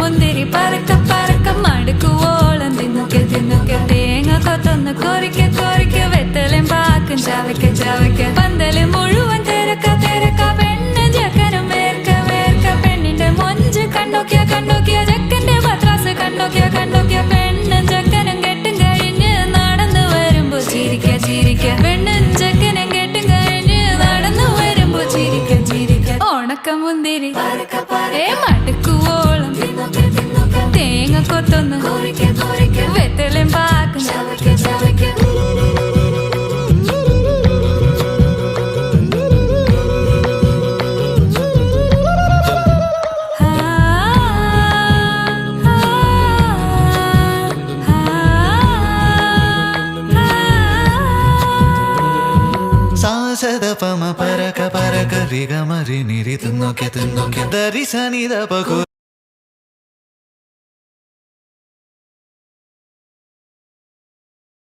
മുന്തിരി പറക്ക പറക്ക മടുക്കുവോളം തിന്നുക്കെ തിന്നുക്കെ തേങ്ങ കൊത്തൊന്ന് കൊറിക്ക കൊറിക്ക വെത്തലും പാക്കും ചവയ്ക്ക ചവയ്ക്ക പന്തല് മുഴുവൻ തിരക്ക തിരക്ക പെണ്ണ് ജക്കനും വേർക്ക വേർക്ക പെണ്ണിന്റെ മൊഞ്ച് കണ്ടോക്കിയ കണ്ടോക്കിയ ജക്കന്റെ പത്രാസ് കണ്ടോക്കിയ കണ്ടോക്കിയ പെണ്ണും ജക്കനും കെട്ടും കഴിഞ്ഞ് നടന്നു വരുമ്പോ ചിരിക്ക ചിരിക്ക പെണ്ണും ജക്കനും കെട്ടും കഴിഞ്ഞ് നടന്നു വരുമ്പോ ചിരിക്ക ചിരിക്ക ഉണക്ക മുന്തിരി മടുക്കുവോളം തേങ്ങ കൊത്തൊന്ന് വെത്തലും പാക്കും സാസദപമ പരക പരക രിഗമരി നിരി തിന്നൊക്കെ തിന്നൊക്കെ ദരി സനിദ പകു